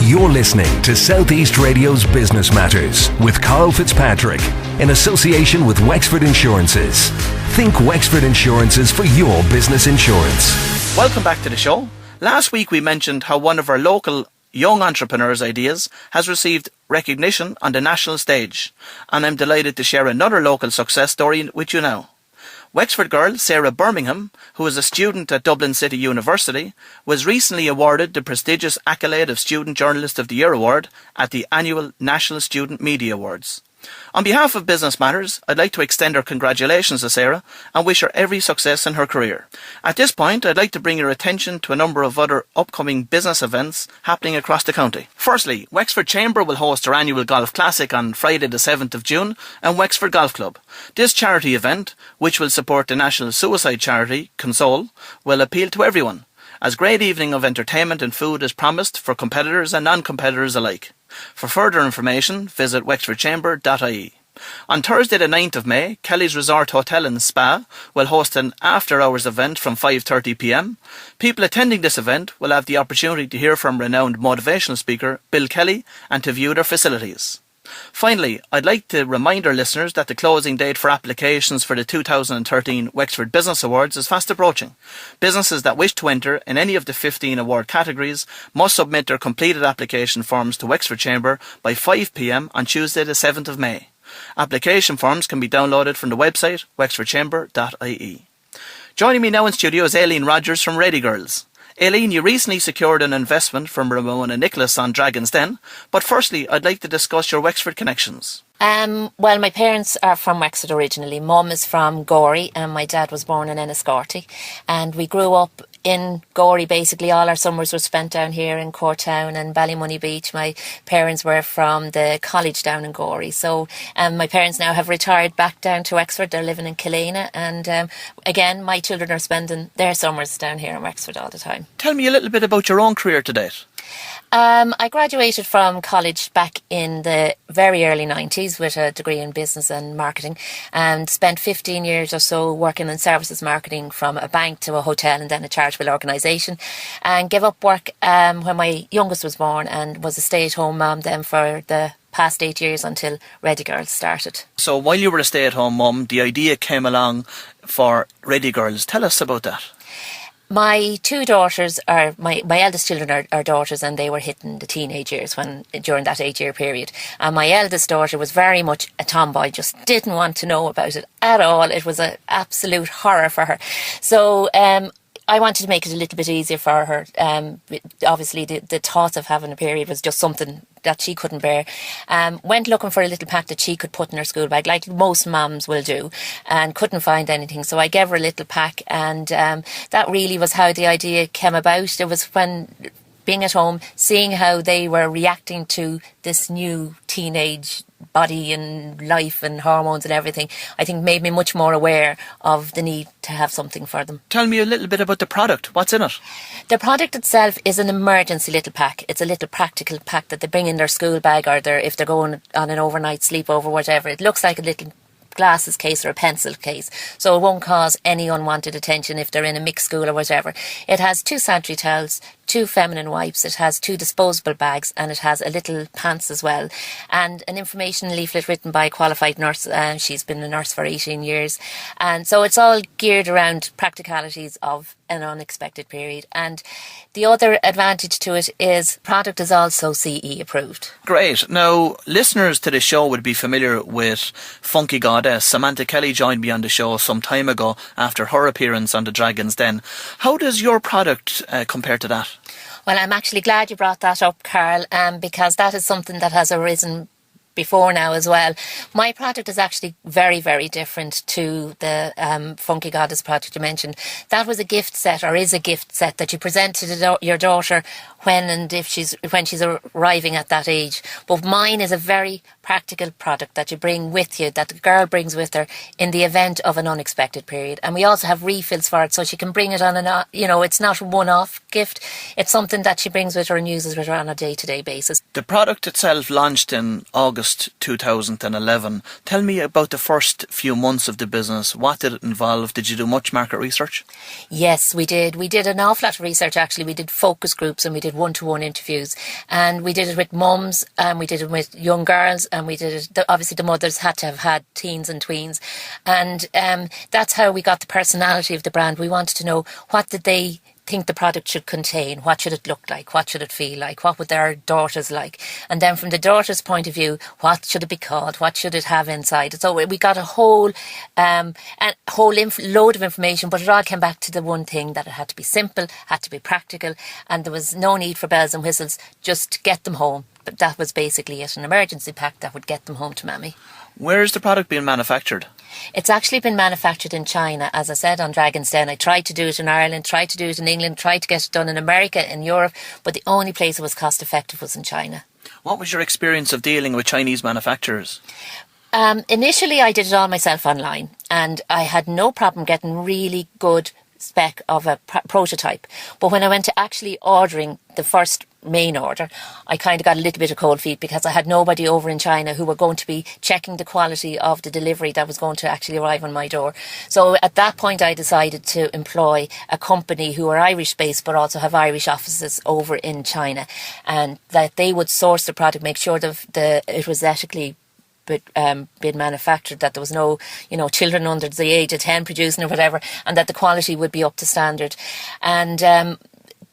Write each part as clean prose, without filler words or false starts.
You're listening to Southeast Radio's Business Matters with Karl Fitzpatrick in association with Wexford Insurances. Think Wexford Insurances for your business insurance. Welcome back to the show. Last week we mentioned how one of our local young entrepreneurs' ideas has received recognition on the national stage, and I'm delighted to share another local success story with you now. Wexford girl Sarah Birmingham, who is a student at Dublin City University, was recently awarded the prestigious accolade of Student Journalist of the Year award at the annual National Student Media Awards. On behalf of Business Matters, I'd like to extend our congratulations to Sarah and wish her every success in her career. At this point, I'd like to bring your attention to a number of other upcoming business events happening across the county. Firstly, Wexford Chamber will host their annual Golf Classic on Friday the 7th of June and Wexford Golf Club. This charity event, which will support the national suicide charity Console, will appeal to everyone, as a great evening of entertainment and food is promised for competitors and non-competitors alike. For further information, visit wexfordchamber.ie. On Thursday the 9th of May, Kelly's Resort Hotel and Spa will host an after-hours event from 5:30pm. People attending this event will have the opportunity to hear from renowned motivational speaker Bill Kelly and to view their facilities. Finally, I'd like to remind our listeners that the closing date for applications for the 2013 Wexford Business Awards is fast approaching. Businesses that wish to enter in any of the 15 award categories must submit their completed application forms to Wexford Chamber by 5pm on Tuesday the 7th of May. Application forms can be downloaded from the website wexfordchamber.ie. Joining me now in studio is Aileen Rogers from Ready Girls. Aileen, you recently secured an investment from Ramona on Dragon's Den, but firstly, I'd like to discuss your Wexford connections. Well, my parents are from Wexford originally. Mum is from Gorey and my dad was born in Enniscorthy. And we grew up in Gorey. Basically, all our summers were spent down here in Courtown and Ballymoney Beach. My parents were from the college down in Gorey. So my parents now have retired back down to Wexford. They're living in Killena. And again, my children are spending their summers down here in Wexford all the time. Tell me a little bit about your own career to date. I graduated from college back in the very early 90s with a degree in business and marketing and spent 15 years or so working in services marketing from a bank to a hotel and then a charitable organisation, and gave up work when my youngest was born and was a stay-at-home mum then for the past 8 years until Ready Girls started. So while you were a stay-at-home mum, the idea came along for Ready Girls. Tell us about that. My two daughters are, my eldest children are daughters, and they were hitting the teenage years during that 8-year period. And my eldest daughter was very much a tomboy, just didn't want to know about it at all. It was an absolute horror for her. So I wanted to make it a little bit easier for her. Obviously, the thought of having a period was just something that she couldn't bear. Went looking for a little pack that she could put in her school bag, like most mums will do, and couldn't find anything. So I gave her a little pack, and that really was how the idea came about. It was when being at home, seeing how they were reacting to this new teenage body and life and hormones and everything, I think made me much more aware of the need to have something for them. Tell me a little bit about the product. What's in it? The product itself is an emergency little pack. It's a little practical pack that they bring in their school bag, or if they're going on an overnight sleepover, whatever. It looks like a little glasses case or a pencil case, so it won't cause any unwanted attention if they're in a mixed school or whatever. It has 2 sanitary towels, 2 feminine wipes, it has 2 disposable bags, and it has a little pants as well, and an information leaflet written by a qualified nurse. She's been a nurse for 18 years, and so it's all geared around practicalities of an unexpected period. And the other advantage to it is product is also CE approved. Great. Now, listeners to the show would be familiar with Funky Gardez. Samantha Kelly joined me on the show some time ago after her appearance on the Dragon's Den. How does your product compare to that? Well, I'm actually glad you brought that up, Karl, because that is something that has arisen before now as well. My product is actually very, very different to the Funky Goddess product you mentioned. That was a gift set, or is a gift set, that you present to your daughter when she's arriving at that age. But mine is a very practical product that you bring with you, that the girl brings with her in the event of an unexpected period. And we also have refills for it, so she can bring it on it's not a one-off gift. It's something that she brings with her and uses with her on a day-to-day basis. The product itself launched in August August 2011. Tell me about the first few months of the business. What did it involve? Did you do much market research? Yes, we did. We did an awful lot of research, actually. We did focus groups and we did one-to-one interviews. And we did it with mums and we did it with young girls, and we did it, obviously the mothers had to have had teens and tweens. And that's how we got the personality of the brand. We wanted to know, what did they think the product should contain? What should it look like? What should it feel like? What would their daughters like? And then from the daughter's point of view, what should it be called? What should it have inside? So we got a whole load of information, but it all came back to the one thing, that it had to be simple, had to be practical, and there was no need for bells and whistles, just get them home. But that was basically it, an emergency pack that would get them home to Mammy. Where is the product being manufactured? It's actually been manufactured in China, as I said, on Dragon's Den. I tried to do it in Ireland, tried to do it in England, tried to get it done in America, in Europe, but the only place it was cost effective was in China. What was your experience of dealing with Chinese manufacturers? Initially, I did it all myself online, and I had no problem getting really good spec of a prototype. But when I went to actually ordering the first main order, I kind of got a little bit of cold feet, because I had nobody over in China who were going to be checking the quality of the delivery that was going to actually arrive on my door. So at that point I decided to employ a company who are Irish based but also have Irish offices over in China, and that they would source the product, make sure that it was ethically being manufactured, that there was no children under the age of 10 producing or whatever, and that the quality would be up to standard. And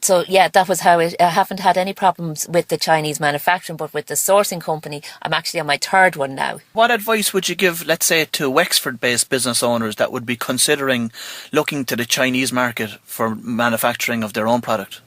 so yeah, that was how I haven't had any problems with the Chinese manufacturing, but with the sourcing company, I'm actually on my third one now. What advice would you give, let's say, to Wexford-based business owners that would be considering looking to the Chinese market for manufacturing of their own product?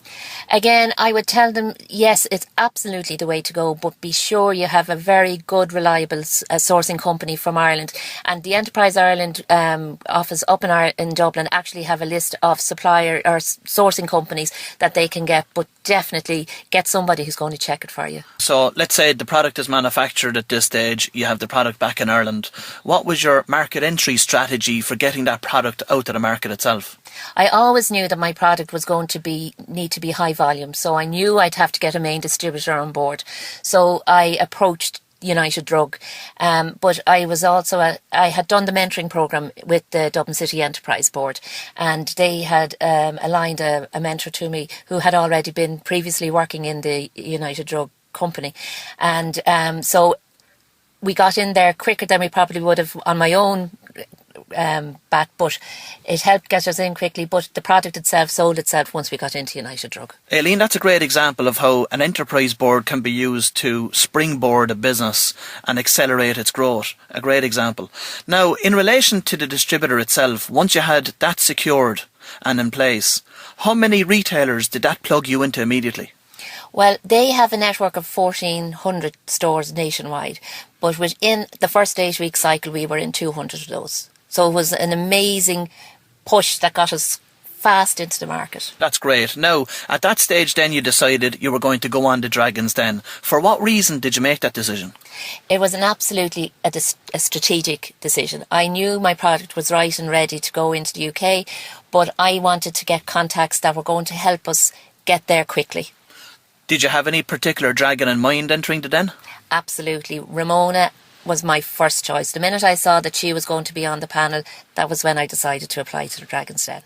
Again, I would tell them, yes, it's absolutely the way to go, but be sure you have a very good, reliable sourcing company from Ireland. And the Enterprise Ireland office up in Dublin actually have a list of supplier or sourcing companies that they can get, but definitely get somebody who's going to check it for you. So let's say the product is manufactured at this stage, you have the product back in Ireland. What was your market entry strategy for getting that product out to the market itself? I always knew that my product was going to need to be high volume, so I knew I'd have to get a main distributor on board. So I approached United Drug, but I had done the mentoring programme with the Dublin City Enterprise Board, and they had aligned a mentor to me who had already been previously working in the United Drug company, and so we got in there quicker than we probably would have on my own bat, but it helped get us in quickly. But the product itself sold itself once we got into United Drug. Aileen, that's a great example of how an enterprise board can be used to springboard a business and accelerate its growth. A great example. Now, in relation to the distributor itself, once you had that secured and in place, how many retailers did that plug you into immediately? Well, they have a network of 1,400 stores nationwide, but within the first 8-week cycle we were in 200 of those. So it was an amazing push that got us fast into the market. That's great. Now, at that stage then you decided you were going to go on to Dragon's Den. For what reason did you make that decision? It was absolutely a strategic decision. I knew my product was right and ready to go into the UK, but I wanted to get contacts that were going to help us get there quickly. Did you have any particular dragon in mind entering the den? Absolutely. Ramona was my first choice. The minute I saw that she was going to be on the panel, that was when I decided to apply to the Dragon's Den.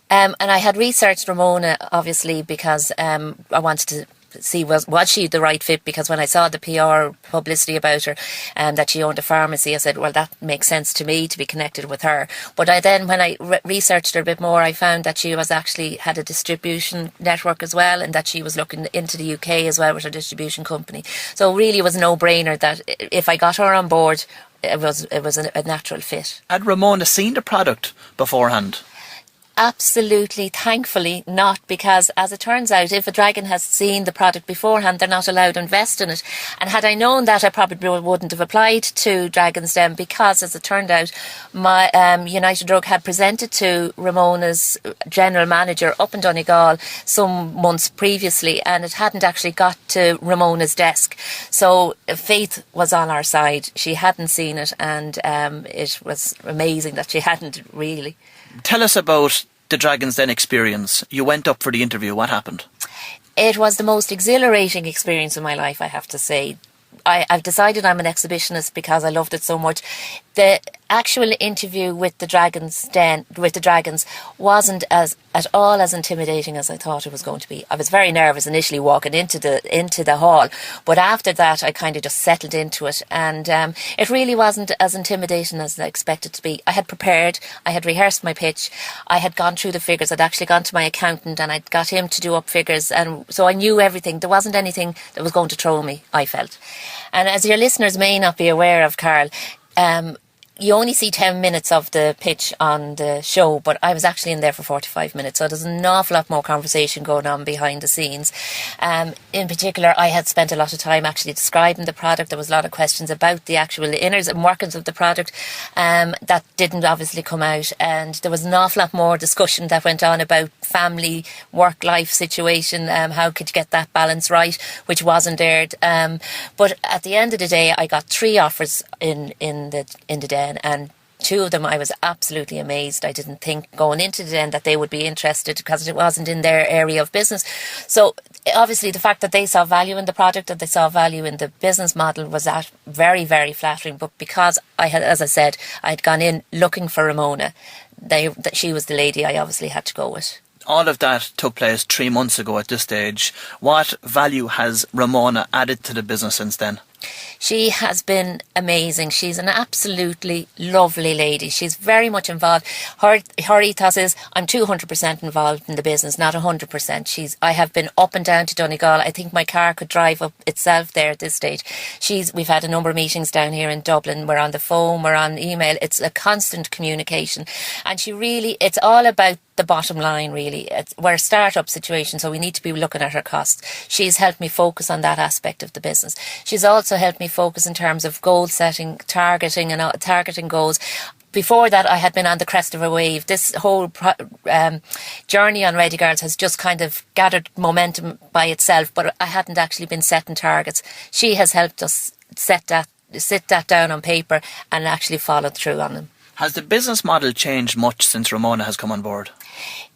And I had researched Ramona, obviously, because I wanted to see was she the right fit, because when I saw the PR publicity about her and that she owned a pharmacy, I said, well, that makes sense to me to be connected with her. But when I researched her a bit more, I found that she was actually had a distribution network as well, and that she was looking into the UK as well with her distribution company. So really it was a no-brainer that if I got her on board, it was a natural fit. Had Ramona seen the product beforehand? Absolutely, thankfully not, because as it turns out, if a dragon has seen the product beforehand, they're not allowed to invest in it. And had I known that, I probably wouldn't have applied to Dragon's Den, because as it turned out, my United Drug had presented to Ramona's general manager up in Donegal some months previously, and it hadn't actually got to Ramona's desk. So faith was on our side. She hadn't seen it, and it was amazing that she hadn't really. Tell us about the Dragon's Den experience. You went up for the interview. What happened? It was the most exhilarating experience of my life, I have to say. I've decided I'm an exhibitionist because I loved it so much. The actual interview with the dragons wasn't at all as intimidating as I thought it was going to be. I was very nervous initially walking into the hall, but after that I kind of just settled into it, and it really wasn't as intimidating as I expected to be. I had prepared, I had rehearsed my pitch, I had gone through the figures, I'd actually gone to my accountant and I'd got him to do up figures, and so I knew everything. There wasn't anything that was going to throw me, I felt. And as your listeners may not be aware of, Karl, you only see 10 minutes of the pitch on the show, but I was actually in there for 45 minutes, so there's an awful lot more conversation going on behind the scenes. In particular, I had spent a lot of time actually describing the product. There was a lot of questions about the actual inners and workings of the product that didn't obviously come out, and there was an awful lot more discussion that went on about family, work-life situation, how could you get that balance right, which wasn't aired. But at the end of the day, I got 3 offers in the den, and 2 of them I was absolutely amazed. I didn't think going into the den that they would be interested because it wasn't in their area of business. So obviously the fact that they saw value in the product, that they saw value in the business model, was that very, very flattering. But because I had, as I said, I'd gone in looking for Ramona, she was the lady I obviously had to go with. All of that took place 3 months ago at this stage. What value has Ramona added to the business since then? She has been amazing. She's an absolutely lovely lady. She's very much involved. Her ethos is, I'm 200% involved in the business, not 100%. I have been up and down to Donegal. I think my car could drive up itself there at this stage. We've had a number of meetings down here in Dublin. We're on the phone, we're on email. It's a constant communication. And it's all about the bottom line, really. We're a start-up situation, so we need to be looking at our costs. She's helped me focus on that aspect of the business. She's also helped me focus in terms of goal setting, targeting goals. Before that, I had been on the crest of a wave. This whole journey on Ready Girls has just kind of gathered momentum by itself, but I hadn't actually been setting targets. She has helped us sit that down on paper and actually follow through on them. Has the business model changed much since Ramona has come on board?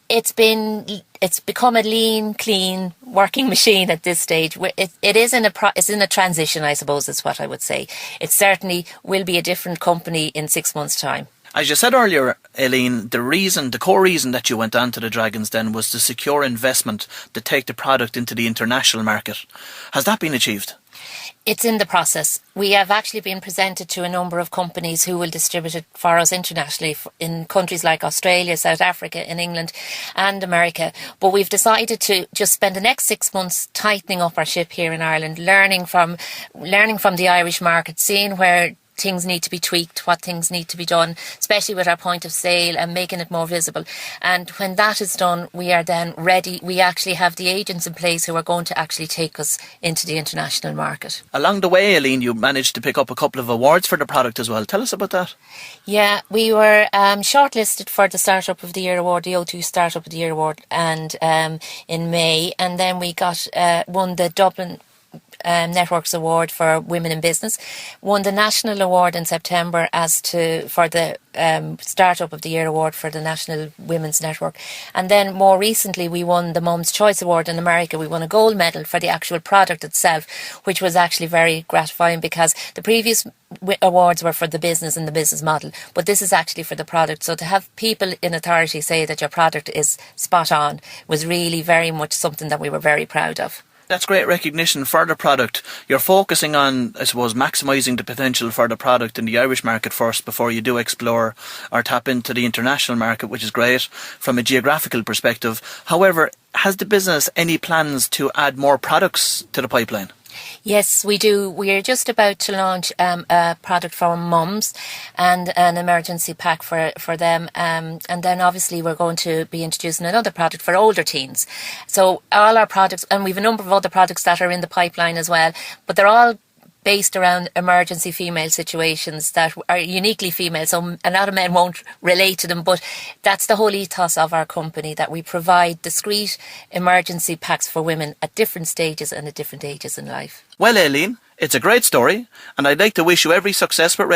It's become a lean, clean working machine at this stage. It's in a transition, I suppose, is what I would say. It certainly will be a different company in 6 months' time. As you said earlier, Aileen, the core reason that you went on to the Dragons Den was to secure investment to take the product into the international market. Has that been achieved? It's in the process. We have actually been presented to a number of companies who will distribute it for us internationally in countries like Australia, South Africa, in England and America. But we've decided to just spend the next 6 months tightening up our ship here in Ireland, learning from the Irish market, seeing where things need to be tweaked, what things need to be done, especially with our point of sale and making it more visible. And when that is done, we are then ready. We actually have the agents in place who are going to actually take us into the international market. Along the way, Aileen, you managed to pick up a couple of awards for the product as well. Tell us about that. Yeah, we were shortlisted for the Startup of the Year Award, the O2 Startup of the Year Award, and in May, and then we won the Dublin Networks Award for Women in Business, won the National Award in September for the Startup of the Year Award for the National Women's Network, and then more recently we won the Mum's Choice Award in America. We won a gold medal for the actual product itself, which was actually very gratifying because the previous awards were for the business and the business model, but this is actually for the product. So to have people in authority say that your product is spot on was really very much something that we were very proud of. That's great recognition for the product. You're focusing on, I suppose, maximising the potential for the product in the Irish market first before you do explore or tap into the international market, which is great from a geographical perspective. However, has the business any plans to add more products to the pipeline? Yes, we do. We're just about to launch a product for mums and an emergency pack for them. And then obviously we're going to be introducing another product for older teens. So all our products, and we've a number of other products that are in the pipeline as well, but they're all based around emergency female situations that are uniquely female. So a lot of men won't relate to them, but that's the whole ethos of our company, that we provide discreet emergency packs for women at different stages and at different ages in life. Well, Aileen, it's a great story, and I'd like to wish you every success with Red.